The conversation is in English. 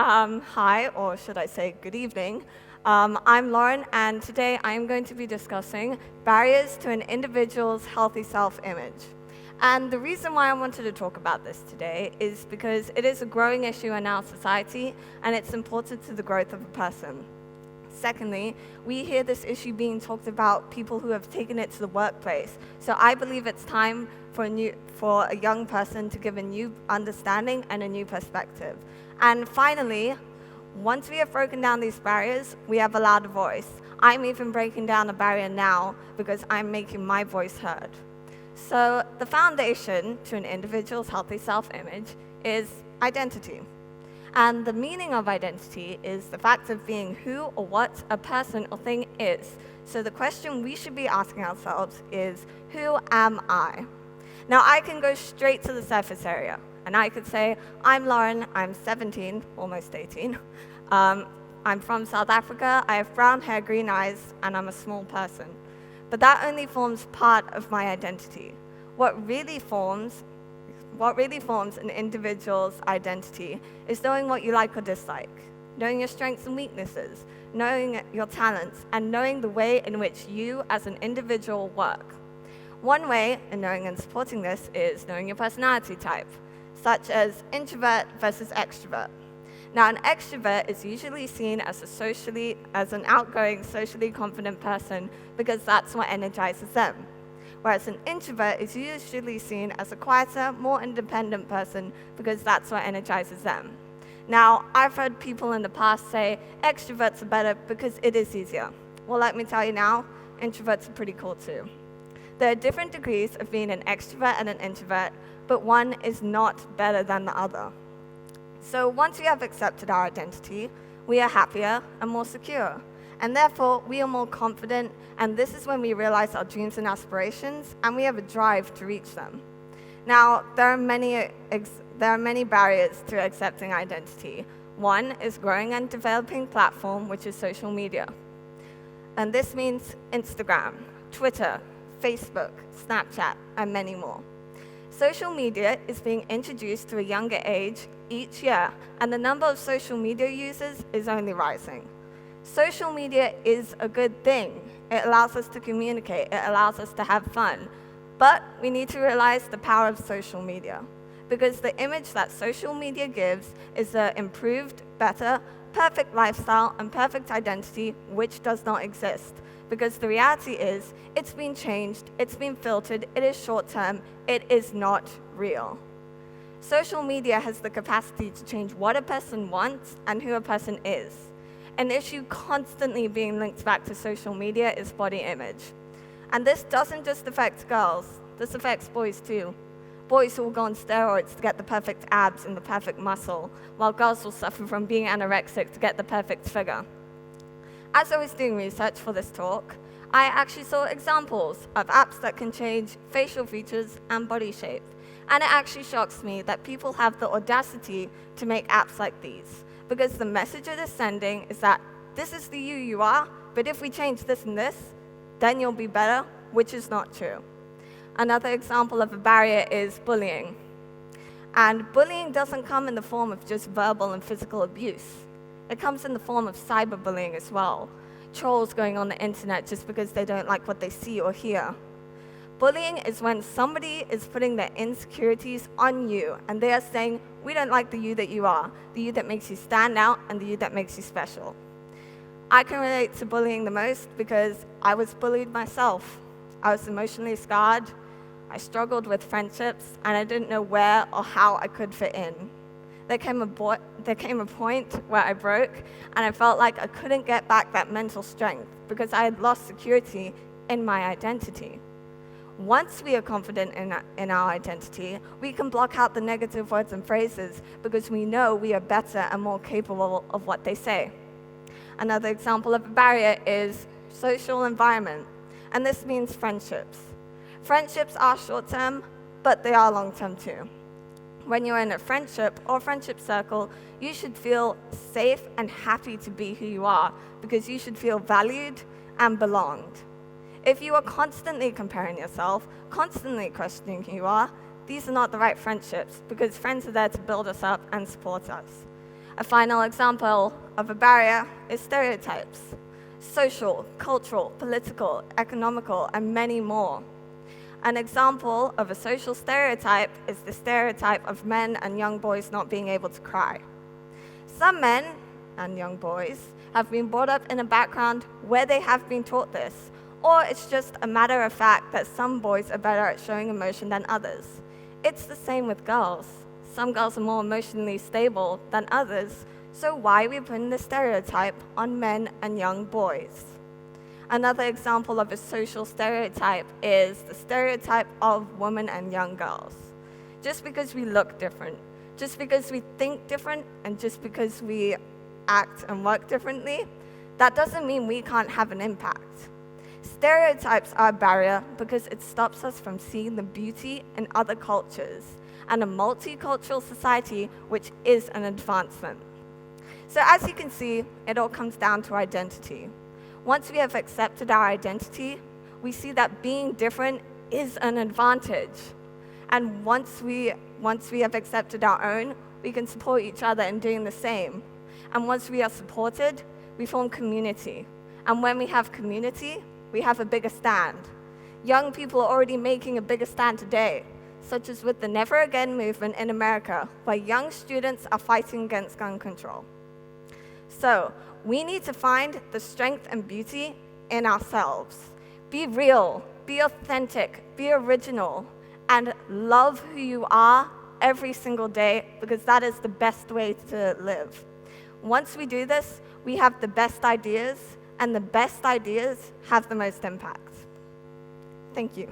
Hi, or should I say good evening. I'm Lauren, and today I am going to be discussing barriers to an individual's healthy self-image. And the reason why I wanted to talk about this today is because it is a growing issue in our society, and it's important to the growth of a person. Secondly, we hear this issue being talked about people who have taken it to the workplace. So I believe it's time for a young person to give a new understanding and a new perspective. And finally, once we have broken down these barriers, we have allowed a voice. I'm even breaking down a barrier now because I'm making my voice heard. So the foundation to an individual's healthy self-image is identity. And the meaning of identity is the fact of being who or what a person or thing is. So the question we should be asking ourselves is, who am I? Now, I can go straight to the surface area, and I could say, I'm Lauren, I'm 17, almost 18. I'm from South Africa, I have brown hair, green eyes, and I'm a small person. But that only forms part of my identity. What really forms an individual's identity is knowing what you like or dislike, knowing your strengths and weaknesses, knowing your talents, and knowing the way in which you as an individual work. One way in knowing and supporting this is knowing your personality type, such as introvert versus extrovert. Now, an extrovert is usually seen as an outgoing, socially confident person because that's what energizes them. Whereas an introvert is usually seen as a quieter, more independent person because that's what energizes them. Now, I've heard people in the past say extroverts are better because it is easier. Well, let me tell you now, introverts are pretty cool too. There are different degrees of being an extrovert and an introvert, but one is not better than the other. So once we have accepted our identity, we are happier and more secure. And therefore, we are more confident, and this is when we realize our dreams and aspirations, and we have a drive to reach them. Now, there are many barriers to accepting identity. One is growing and developing platform, which is social media. And this means Instagram, Twitter, Facebook, Snapchat, and many more. Social media is being introduced to a younger age each year, and the number of social media users is only rising. Social media is a good thing. It allows us to communicate. It allows us to have fun. But we need to realize the power of social media, because the image that social media gives is an improved, better, perfect lifestyle and perfect identity, which does not exist. Because the reality is, it's been changed, it's been filtered, it is short-term, it is not real. Social media has the capacity to change what a person wants and who a person is. An issue constantly being linked back to social media is body image. And this doesn't just affect girls, this affects boys too. Boys who will go on steroids to get the perfect abs and the perfect muscle, while girls will suffer from being anorexic to get the perfect figure. As I was doing research for this talk, I actually saw examples of apps that can change facial features and body shape. And it actually shocks me that people have the audacity to make apps like these, because the message it is sending is that this is the you are, but if we change this and this, then you'll be better, which is not true. Another example of a barrier is bullying. And bullying doesn't come in the form of just verbal and physical abuse. It comes in the form of cyberbullying as well. Trolls going on the internet just because they don't like what they see or hear. Bullying is when somebody is putting their insecurities on you, and they are saying, we don't like the you that you are, the you that makes you stand out, and the you that makes you special. I can relate to bullying the most because I was bullied myself. I was emotionally scarred, I struggled with friendships, and I didn't know where or how I could fit in. There came a point where I broke, and I felt like I couldn't get back that mental strength because I had lost security in my identity. Once we are confident in our identity, we can block out the negative words and phrases because we know we are better and more capable of what they say. Another example of a barrier is social environment, and this means friendships. Friendships are short-term, but they are long-term too. When you're in a friendship or friendship circle, you should feel safe and happy to be who you are because you should feel valued and belonged. If you are constantly comparing yourself, constantly questioning who you are, these are not the right friendships because friends are there to build us up and support us. A final example of a barrier is stereotypes. Social, cultural, political, economical, and many more. An example of a social stereotype is the stereotype of men and young boys not being able to cry. Some men and young boys have been brought up in a background where they have been taught this, or it's just a matter of fact that some boys are better at showing emotion than others. It's the same with girls. Some girls are more emotionally stable than others, so why are we putting the stereotype on men and young boys? Another example of a social stereotype is the stereotype of women and young girls. Just because we look different, just because we think different, and just because we act and work differently, that doesn't mean we can't have an impact. Stereotypes are a barrier because it stops us from seeing the beauty in other cultures and a multicultural society, which is an advancement. So as you can see, it all comes down to identity. Once we have accepted our identity, we see that being different is an advantage. And once we have accepted our own, we can support each other in doing the same. And once we are supported, we form community. And when we have community, we have a bigger stand. Young people are already making a bigger stand today, such as with the Never Again movement in America, where young students are fighting against gun control. So, we need to find the strength and beauty in ourselves. Be real, be authentic, be original, and love who you are every single day, because that is the best way to live. Once we do this, we have the best ideas, and the best ideas have the most impact. Thank you.